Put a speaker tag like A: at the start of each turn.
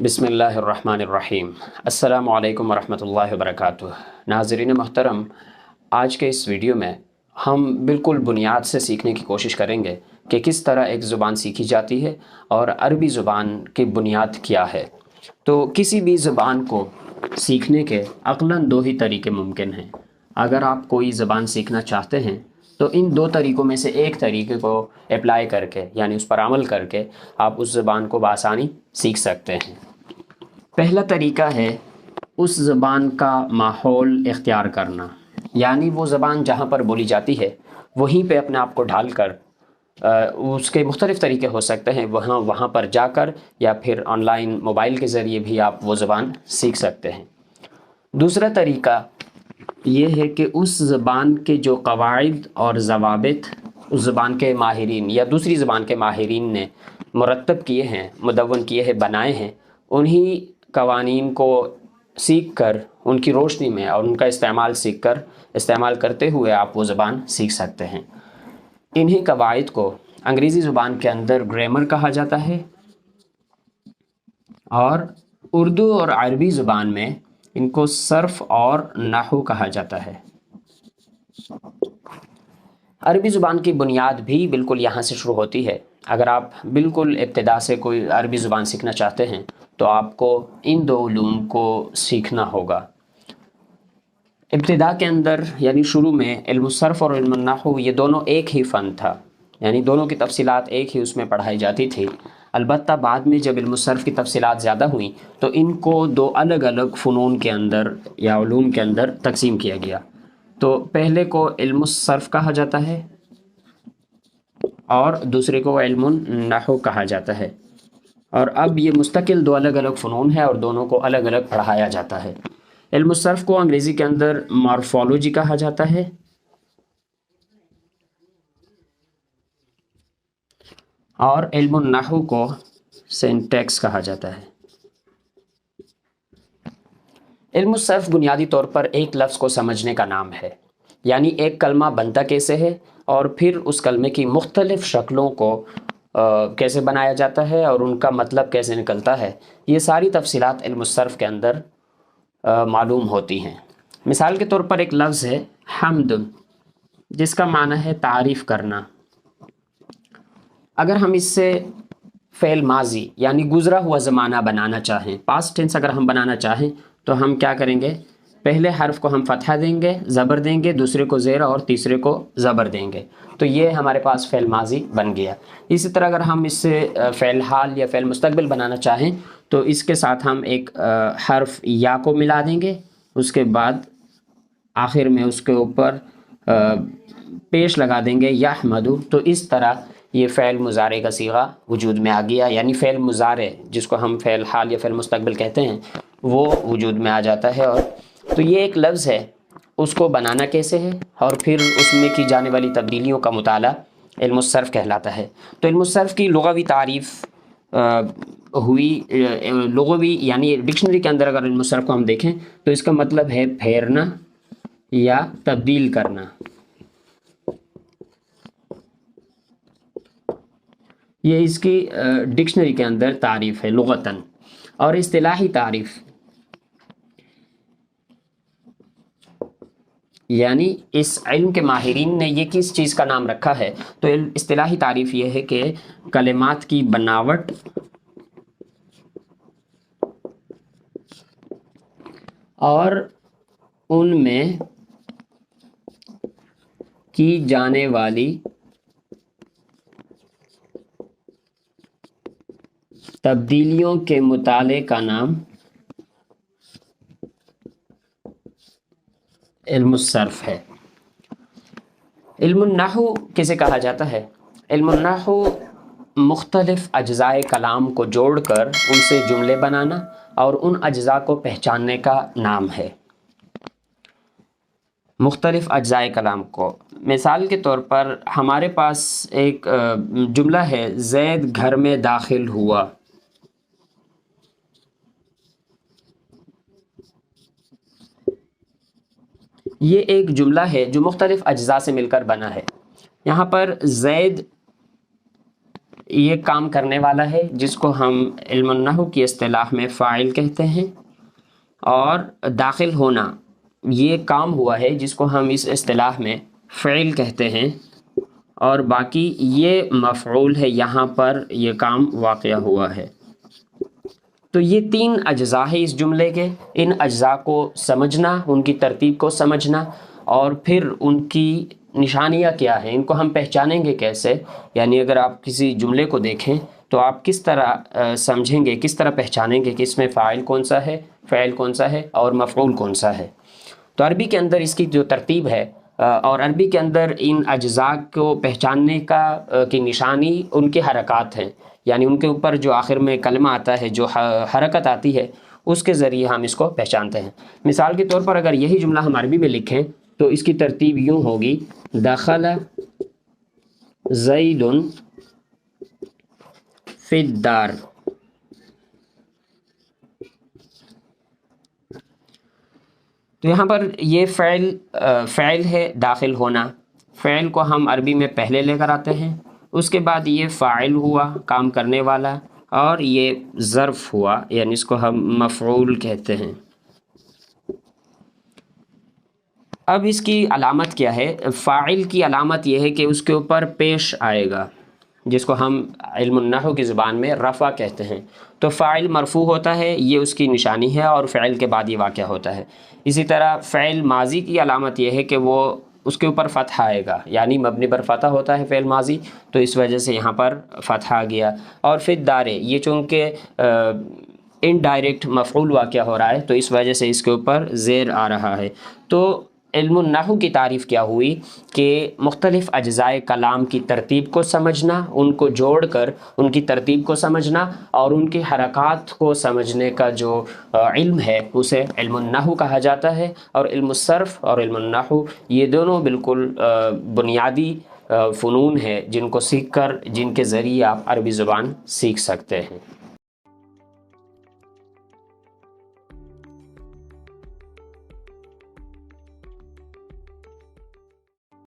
A: بسم اللہ الرحمن الرحیم۔ السلام علیکم ورحمۃ اللہ وبرکاتہ۔ ناظرین محترم، آج کے اس ویڈیو میں ہم بالکل بنیاد سے سیکھنے کی کوشش کریں گے کہ کس طرح ایک زبان سیکھی جاتی ہے اور عربی زبان کی بنیاد کیا ہے۔ تو کسی بھی زبان کو سیکھنے کے عقلاً دو ہی طریقے ممکن ہیں۔ اگر آپ کوئی زبان سیکھنا چاہتے ہیں تو ان دو طریقوں میں سے ایک طریقے کو اپلائی کر کے، یعنی اس پر عمل کر کے، آپ اس زبان کو بآسانی سیکھ سکتے ہیں۔ پہلا طریقہ ہے اس زبان کا ماحول اختیار کرنا، یعنی وہ زبان جہاں پر بولی جاتی ہے وہیں پہ اپنے آپ کو ڈھال کر اس کے مختلف طریقے ہو سکتے ہیں، وہاں پر جا کر یا پھر آن لائن موبائل کے ذریعے بھی آپ وہ زبان سیکھ سکتے ہیں۔ دوسرا طریقہ یہ ہے کہ اس زبان کے جو قواعد اور ضوابط اس زبان کے ماہرین یا دوسری زبان کے ماہرین نے مرتب کیے ہیں، مدون کیے ہیں، بنائے ہیں، انہی قوانین کو سیکھ کر ان کی روشنی میں اور ان کا استعمال کرتے ہوئے آپ وہ زبان سیکھ سکتے ہیں۔ انہی قواعد کو انگریزی زبان کے اندر گرامر کہا جاتا ہے، اور اردو اور عربی زبان میں ان کو صرف اور نحو کہا جاتا ہے۔ عربی زبان کی بنیاد بھی بالکل یہاں سے شروع ہوتی ہے۔ اگر آپ بالکل ابتدا سے کوئی عربی زبان سیکھنا چاہتے ہیں تو آپ کو ان دو علوم کو سیکھنا ہوگا۔ ابتدا کے اندر یعنی شروع میں علم الصرف اور علم النحو یہ دونوں ایک ہی فن تھا، یعنی دونوں کی تفصیلات ایک ہی اس میں پڑھائی جاتی تھی۔ البتہ بعد میں جب علم الصرف کی تفصیلات زیادہ ہوئیں تو ان کو دو الگ الگ فنون کے اندر یا علوم کے اندر تقسیم کیا گیا۔ تو پہلے کو علم الصرف کہا جاتا ہے اور دوسرے کو علم النحو کہا جاتا ہے، اور اب یہ مستقل دو الگ الگ فنون ہے اور دونوں کو الگ الگ پڑھایا جاتا ہے۔ علم الصرف کو انگریزی کے اندر مارفولوجی کہا جاتا ہے، اور علم النحو کو سینٹیکس کہا جاتا ہے۔ علم الصرف بنیادی طور پر ایک لفظ کو سمجھنے کا نام ہے، یعنی ایک کلمہ بنتا کیسے ہے اور پھر اس کلمے کی مختلف شکلوں کو کیسے بنایا جاتا ہے اور ان کا مطلب کیسے نکلتا ہے، یہ ساری تفصیلات علم الصرف کے اندر معلوم ہوتی ہیں۔ مثال کے طور پر ایک لفظ ہے حمد، جس کا معنی ہے تعریف کرنا۔ اگر ہم اس سے فعل ماضی یعنی گزرا ہوا زمانہ بنانا چاہیں، پاسٹ ٹینس اگر ہم بنانا چاہیں تو ہم کیا کریں گے؟ پہلے حرف کو ہم فتحہ دیں گے، زبر دیں گے، دوسرے کو زیر اور تیسرے کو زبر دیں گے، تو یہ ہمارے پاس فعل ماضی بن گیا۔ اسی طرح اگر ہم اس سے فعل حال یا فعل مستقبل بنانا چاہیں تو اس کے ساتھ ہم ایک حرف یا کو ملا دیں گے، اس کے بعد آخر میں اس کے اوپر پیش لگا دیں گے یحمدو، تو اس طرح یہ فعل مضارع کا صیغہ وجود میں آ گیا، یعنی فعل مضارع جس کو ہم فعل حال یا فعل مستقبل کہتے ہیں وہ وجود میں آ جاتا ہے۔ اور تو یہ ایک لفظ ہے، اس کو بنانا کیسے ہے اور پھر اس میں کی جانے والی تبدیلیوں کا مطالعہ علم الصرف کہلاتا ہے۔ تو علم الصرف کی لغوی تعریف ہوئی لغوی یعنی ڈکشنری کے اندر اگر علم الصرف کو ہم دیکھیں تو اس کا مطلب ہے پھیرنا یا تبدیل کرنا۔ یہ اس کی ڈکشنری کے اندر تعریف ہے لغتاً، اور اصطلاحی تعریف یعنی اس علم کے ماہرین نے یہ کس چیز کا نام رکھا ہے، تو اصطلاحی تعریف یہ ہے کہ کلمات کی بناوٹ اور ان میں کی جانے والی تبدیلیوں کے مطالعے کا نام علم الصرف ہے۔ علم النحو کسے کہا جاتا ہے؟ علم النحو مختلف اجزائے کلام کو جوڑ کر ان سے جملے بنانا اور ان اجزاء کو پہچاننے کا نام ہے۔ مختلف اجزائے کلام کو، مثال کے طور پر ہمارے پاس ایک جملہ ہے زید گھر میں داخل ہوا۔ یہ ایک جملہ ہے جو مختلف اجزاء سے مل کر بنا ہے۔ یہاں پر زید یہ کام کرنے والا ہے جس کو ہم علم النحو کی اصطلاح میں فاعل کہتے ہیں، اور داخل ہونا یہ کام ہوا ہے جس کو ہم اس اصطلاح میں فعل کہتے ہیں، اور باقی یہ مفعول ہے، یہاں پر یہ کام واقع ہوا ہے۔ تو یہ 3 اجزاء ہیں اس جملے کے، ان اجزاء کو سمجھنا، ان کی ترتیب کو سمجھنا، اور پھر ان کی نشانیاں کیا ہیں، ان کو ہم پہچانیں گے کیسے، یعنی اگر آپ کسی جملے کو دیکھیں تو آپ کس طرح سمجھیں گے، کس طرح پہچانیں گے کہ اس میں فاعل کون سا ہے، فعل کون سا ہے اور مفعول کون سا ہے۔ تو عربی کے اندر اس کی جو ترتیب ہے، اور عربی کے اندر ان اجزاء کو پہچاننے کی نشانی ان کے حرکات ہیں، یعنی ان کے اوپر جو آخر میں کلمہ آتا ہے، جو حرکت آتی ہے، اس کے ذریعے ہم اس کو پہچانتے ہیں۔ مثال کے طور پر اگر یہی جملہ ہم عربی میں لکھیں تو اس کی ترتیب یوں ہوگی: دخل زید فی الدار۔ تو یہاں پر یہ فعل ہے، داخل ہونا، فعل کو ہم عربی میں پہلے لے کر آتے ہیں، اس کے بعد یہ فاعل ہوا، کام کرنے والا، اور یہ ظرف ہوا، یعنی اس کو ہم مفعول کہتے ہیں۔ اب اس کی علامت کیا ہے؟ فاعل کی علامت یہ ہے کہ اس کے اوپر پیش آئے گا، جس کو ہم علم النحو کی زبان میں رفع کہتے ہیں۔ تو فاعل مرفوع ہوتا ہے، یہ اس کی نشانی ہے، اور فعل کے بعد یہ واقع ہوتا ہے۔ اسی طرح فعل ماضی کی علامت یہ ہے کہ وہ اس کے اوپر فتح آئے گا، یعنی مبنی پر فتح ہوتا ہے فعل ماضی، تو اس وجہ سے یہاں پر فتح آ گیا۔ اور فی الدار، یہ چونکہ انڈائریکٹ مفعول واقع ہو رہا ہے تو اس وجہ سے اس کے اوپر زیر آ رہا ہے۔ تو علم النحو کی تعریف کیا ہوئی کہ مختلف اجزائے کلام کی ترتیب کو سمجھنا، ان کو جوڑ کر ان کی ترتیب کو سمجھنا، اور ان کی حرکات کو سمجھنے کا جو علم ہے اسے علم النحو کہا جاتا ہے۔ اور علم الصرف اور علم النحو یہ دونوں بالکل بنیادی فنون ہے جن کو سیکھ کر، جن کے ذریعے آپ عربی زبان سیکھ سکتے ہیں۔